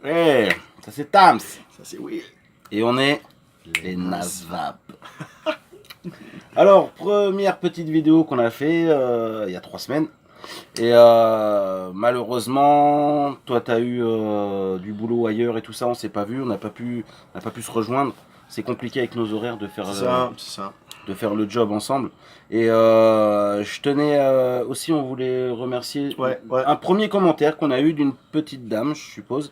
Eh, ça c'est Tams. Ça c'est Will. Et on est les Nasvap. Alors, première petite vidéo qu'on a fait il y a 3 semaines. Et malheureusement, toi t'as eu du boulot ailleurs et tout ça, on s'est pas vu, on n'a pas pu se rejoindre. C'est compliqué avec nos horaires de faire, de faire le job ensemble. Et je tenais aussi, on voulait remercier un premier commentaire qu'on a eu d'une petite dame, je suppose.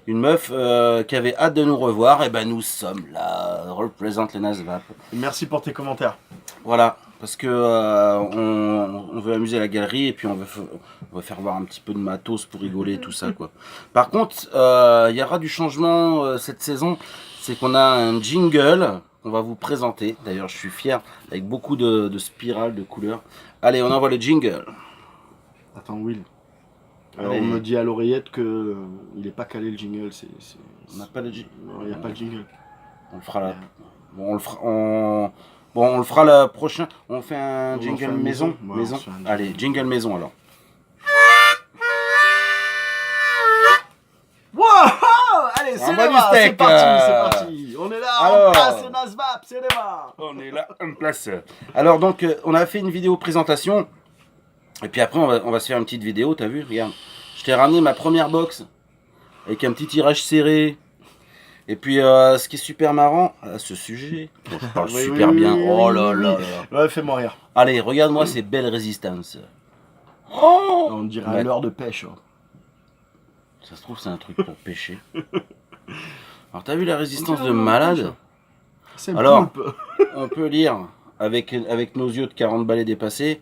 Une meuf qui avait hâte de nous revoir. Et ben nous sommes là, représente les Nasvap. Merci pour tes commentaires. Voilà, parce que on veut amuser la galerie et puis on veut faire voir un petit peu de matos pour rigoler, tout ça quoi. Par contre, il y aura du changement cette saison, c'est qu'on a un jingle qu'on va vous présenter. D'ailleurs, je suis fier, avec beaucoup de spirales, de couleurs. Allez, on envoie le jingle. Attends, Will. Alors, on me dit à l'oreillette que il est pas calé le jingle. On n'a pas le jingle. Non, il n'y a pas de jingle. On le fera là. Bon, on le fera la prochaine. On fait un jingle maison. Maison. Allez, jingle maison alors. Wow, allez, c'est parti. On est là, alors, en place, c'est Nasvap, c'est les bars. On est là, en place. Alors donc, on a fait une vidéo présentation. Et puis après, on va se faire une petite vidéo, t'as vu? Regarde, je t'ai ramené ma première box avec un petit tirage serré. Et puis, ce qui est super marrant, à ce sujet, je parle super bien. Oh là là là. Ouais, fais-moi rire. Allez, regarde-moi ces belles résistances. Oh, on dirait à l'heure de pêche. Hein. Ça se trouve, c'est un truc pour pêcher. Alors, t'as vu la résistance de malade? Alors, on peut lire avec nos yeux de 40 balais dépassés.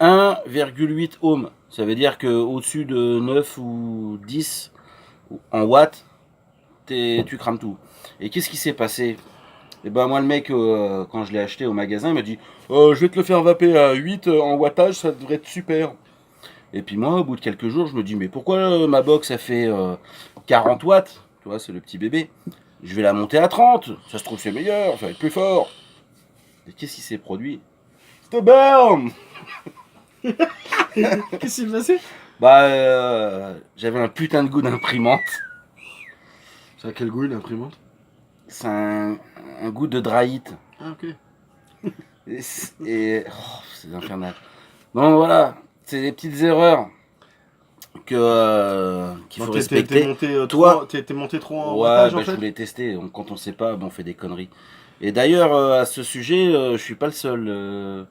1,8 ohms, ça veut dire que au-dessus de 9 ou 10 en watts, tu crames tout. Et qu'est-ce qui s'est passé? Et ben moi le mec, quand je l'ai acheté au magasin, il m'a dit je vais te le faire vaper à 8 en wattage, ça devrait être super. Et puis moi, au bout de quelques jours, je me dis mais pourquoi ma box a fait 40 watts? Tu vois, c'est le petit bébé. Je vais la monter à 30, ça se trouve c'est meilleur, ça va être plus fort. Et qu'est-ce qui s'est produit? C'était burn. Qu'est-ce qui s'est passé? Bah, j'avais un putain de goût d'imprimante. Ça a quel goût une imprimante? C'est un goût de dryite. Ah, ok. Et c'est infernal. Donc voilà, c'est des petites erreurs qu'il faut respecter. T'es monté trop en ouais, wattage bah, en fait. je voulais tester. Donc, quand on sait pas, bah, on fait des conneries. Et d'ailleurs, à ce sujet, je suis pas le seul.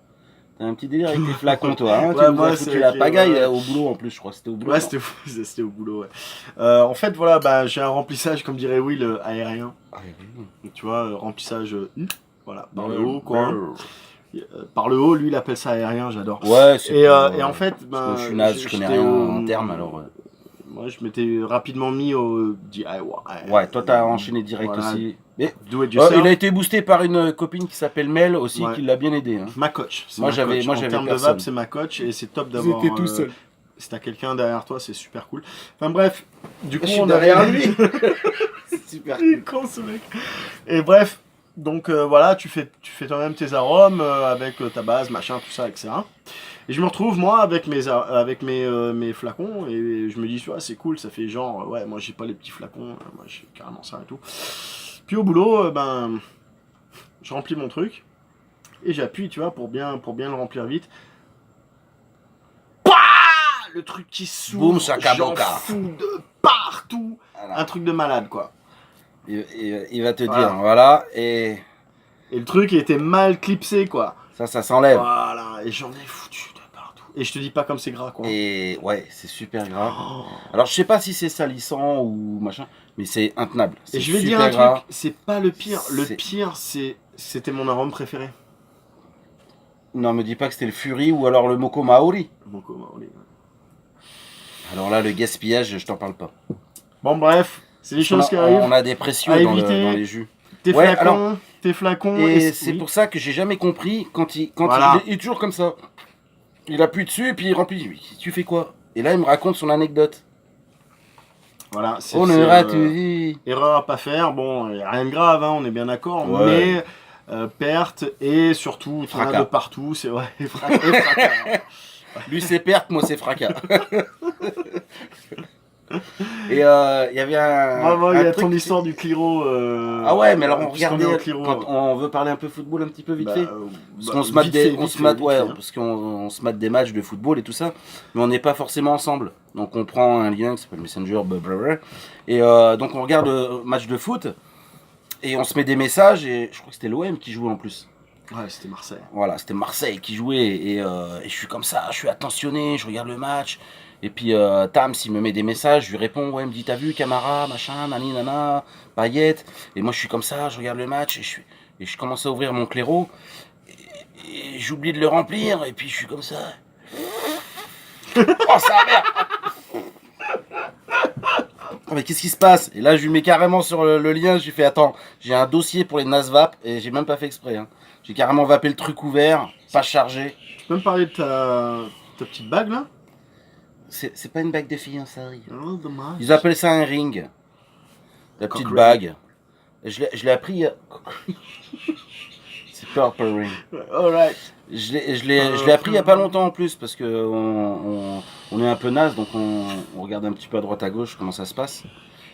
T'as un petit délire avec tes flacons, toi. Hein, tu nous as foutu la pagaille au boulot en plus, je crois. C'était au boulot. Ouais, c'était au boulot. Ouais. En fait, voilà, bah, j'ai un remplissage, comme dirait Will, aérien. Tu vois, remplissage voilà, par le haut, quoi. Par le haut, lui, il appelle ça aérien, j'adore. Ouais, et en fait, ben, je suis naze, je connais rien en termes, alors. Moi, je m'étais rapidement mis au DIY. Ouais, toi, t'as enchaîné direct aussi. Mais, il a été boosté par une copine qui s'appelle Mel aussi, qui l'a bien aidé. Hein. Ma coach. Moi, j'avais en termes de vape, c'est ma coach et c'est top d'avoir. J'étais tout seul. Si t'as quelqu'un derrière toi, c'est super cool. Enfin bref, du coup, on est derrière lui. C'est super cool. Con ce mec. Et bref, donc voilà, tu fais toi-même tes arômes avec ta base, machin, tout ça, etc. Et je me retrouve moi avec mes flacons et je me dis, ouais, c'est cool, ça fait genre, ouais, moi j'ai pas les petits flacons, moi j'ai carrément ça et tout. Puis au boulot, ben, je remplis mon truc et j'appuie, tu vois, pour bien le remplir vite. Le truc qui s'ouvre, j'en fous de partout, voilà. Un truc de malade quoi. Il va te dire, voilà, et le truc était mal clipsé quoi. Ça s'enlève. Voilà, et j'en ai foutu de partout. Et je te dis pas comme c'est gras quoi. Et ouais, c'est super gras. Oh. Alors je sais pas si c'est salissant ou machin, mais c'est intenable. Et je vais dire un truc, c'est pas le pire. Le pire, c'était mon arôme préféré. Non, me dis pas que c'était le Fury ou alors le Moko Maori. Moko Maori. Ouais. Alors là, le gaspillage, je t'en parle pas. Bon, bref, c'est des choses qui arrivent. On a des précieux dans les jus. Tes flacons. Et c'est pour ça que j'ai jamais compris quand il est toujours comme ça. Il appuie dessus et puis il remplit. Tu fais quoi? Et là, il me raconte son anecdote. Voilà, c'est erreur à pas faire. Bon, y a rien de grave, hein, on est bien d'accord, mais perte et surtout fracas de partout, c'est vrai. Lui c'est perte, moi c'est fracas. Et il y avait Vraiment, il y a ton histoire du Cliro. Ah ouais, mais alors on regardait, Cliro, quand on veut parler un peu football un petit peu vite fait. Parce qu'on se mate des matchs de football et tout ça, mais on n'est pas forcément ensemble. Donc on prend un lien qui s'appelle Messenger, blablabla, et donc on regarde le match de foot, et on se met des messages, et je crois que c'était l'OM qui jouait en plus. Ouais, c'était Marseille. Voilà, c'était Marseille qui jouait, et je suis comme ça, je suis attentionné, je regarde le match, et puis Tam, s'il me met des messages, je lui réponds, ouais, il me dit, t'as vu Camara, machin, nani, nana, Payet, et moi je suis comme ça, je regarde le match, et je commence à ouvrir mon claireau, et j'oublie de le remplir, et puis je suis comme ça. Oh, ça merde! Oh, mais qu'est-ce qui se passe? Et là, je lui mets carrément sur le lien, je lui fais, attends, j'ai un dossier pour les NASVAP, et j'ai même pas fait exprès, hein. J'ai carrément vapé le truc ouvert, pas chargé. Tu peux me parler de ta petite bague là? C'est pas une bague de fiançailles. Oh, dommage. Ils appellent ça un ring. La petite bague. Je l'ai appris. C'est Purple Ring. Alright. Je l'ai appris il y a pas longtemps en plus parce que on est un peu naze, donc on regarde un petit peu à droite à gauche comment ça se passe.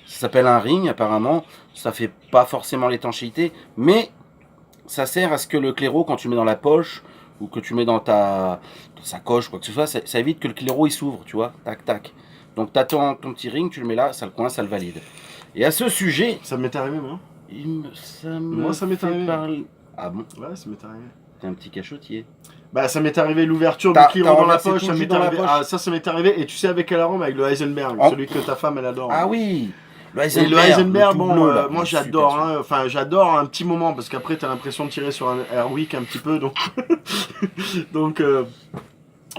Ça s'appelle un ring apparemment. Ça fait pas forcément l'étanchéité, mais ça sert à ce que le claireau, quand tu mets dans la poche ou que tu mets dans ta sacoche, quoi que ce soit, ça évite que le claireau il s'ouvre, tu vois, tac tac. Donc t'attends ton petit ring, tu le mets là, ça le coince, ça le valide. Et à ce sujet, ça m'est arrivé moi. Moi ça m'est arrivé. Ah bon? Ouais, ça m'est arrivé. T'es un petit cachotier. Bah ça m'est arrivé l'ouverture du claireau dans la poche, ça m'est arrivé. Ah, ça m'est arrivé, et tu sais avec quel arôme? Avec le Heisenberg, celui que ta femme elle adore. Ah oui. Le Heisenberg, bon, bleu, moi j'adore, hein, enfin j'adore un petit moment parce qu'après t'as l'impression de tirer sur un Airwick un petit peu, donc,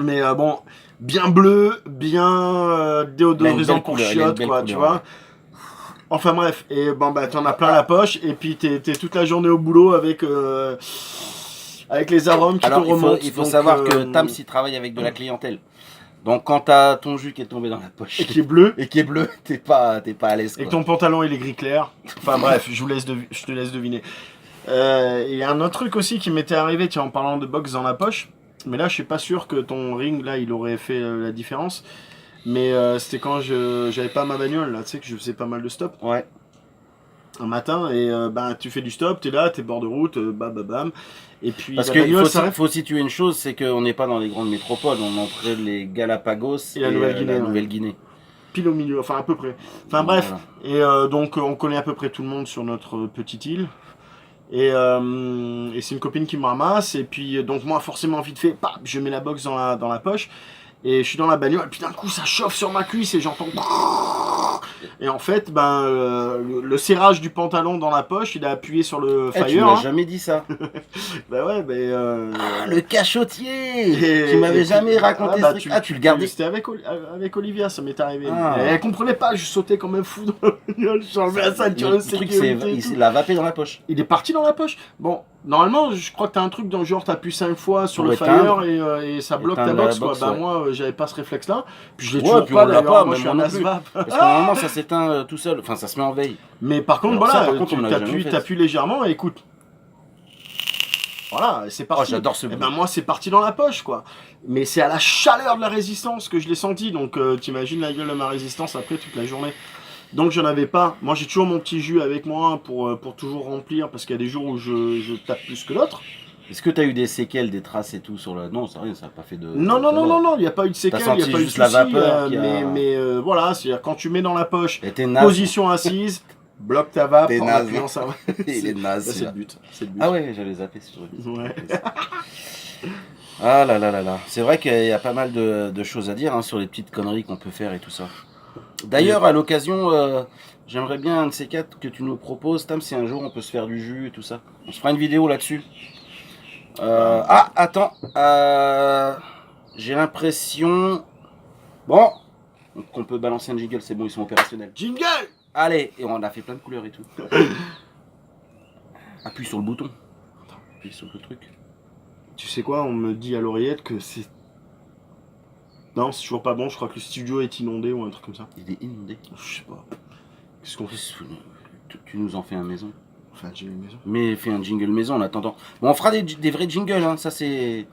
mais bon, bien bleu, bien déodorisant pour chiottes, quoi, tu vois. Enfin bref, et bon bah t'en as plein la poche, et puis t'es toute la journée au boulot avec les arômes qui te remontent. Il faut savoir que Tam s'y travaille avec de la clientèle. Donc quand t'as ton jus qui est tombé dans la poche et qui est bleu, t'es pas à l'aise. Et que ton pantalon il est gris clair. Enfin bref, je te laisse deviner. Et un autre truc aussi qui m'était arrivé, tiens, en parlant de box dans la poche, mais là je suis pas sûr que ton ring là il aurait fait la différence. Mais c'était quand j'avais pas ma bagnole là, tu sais que je faisais pas mal de stop. Ouais. Un matin et tu fais du stop, t'es là, t'es bord de route, bam. Et puis parce qu'il faut situer une chose, c'est qu'on n'est pas dans les grandes métropoles, on est entre les Galapagos et la Nouvelle-Guinée. Pile au milieu, enfin à peu près. Enfin donc, bref, voilà. Et donc on connaît à peu près tout le monde sur notre petite île. Et c'est une copine qui me ramasse, et puis donc moi forcément vite fait, je mets la box dans la poche. Et je suis dans la bagnole, et puis d'un coup ça chauffe sur ma cuisse et j'entends. Et en fait, le serrage du pantalon dans la poche, il a appuyé sur le fire. Tu m'as jamais dit ça. Bah ouais, le cachotier. Tu m'avais jamais raconté ça. Tu le gardais. C'était avec Olivia, ça m'est arrivé. Elle comprenait pas, je sautais comme un fou dans la bagnole, j'enlevais la ceinture de sécurité. Il l'a vapé dans la poche. Il est parti dans la poche. Bon, normalement, je crois que t'as un truc dans le genre, t'appuies 5 fois sur le fire et ça bloque ta box, quoi. Bah moi, j'avais pas ce réflexe-là. Puis je l'ai toujours pas, d'ailleurs, moi je suis un asvap. Parce que normalement, ça s'éteint tout seul, enfin ça se met en veille. Mais par contre, voilà, t'appuies légèrement et écoute. Voilà, c'est parti. Oh, j'adore ce bruit. Et ben moi, c'est parti dans la poche, quoi. Mais c'est à la chaleur de la résistance que je l'ai senti, donc t'imagines la gueule de ma résistance après toute la journée. Donc j'en avais pas. Moi j'ai toujours mon petit jus avec moi pour toujours remplir, parce qu'il y a des jours où je tape plus que d'autres. Est-ce que tu as eu des séquelles, des traces et tout sur la... Non, ça n'a pas fait de... Non, il n'y a pas eu de séquelles, il n'y a pas eu de soucis. La vapeur mais voilà, c'est-à-dire quand tu mets dans la poche, position assise, bloque ta vape en appuyant ça. Il est naze. C'est le but. Ah ouais, j'allais zapper sur le ouais. Ah là là là là. C'est vrai qu'il y a pas mal de choses à dire sur les petites conneries qu'on peut faire et tout ça. D'ailleurs, à l'occasion, j'aimerais bien un de ces quatre que tu nous proposes, Tam, si un jour on peut se faire du jus et tout ça. On se fera une vidéo là-dessus. Attends. J'ai l'impression... Bon, qu'on peut balancer un jingle, c'est bon, ils sont opérationnels. Jingle! Allez, et on a fait plein de couleurs et tout. Appuie sur le bouton. Appuie sur le truc. Tu sais quoi, on me dit à l'oreillette que c'est... Non, c'est toujours pas bon, je crois que le studio est inondé ou un truc comme ça. Il est inondé? Je sais pas. Qu'est-ce qu'on fait? Tu nous en fais un maison. Enfin, un jingle maison. Mais fais un jingle maison en attendant. Bon, on fera des vrais jingles, hein, ça c'est...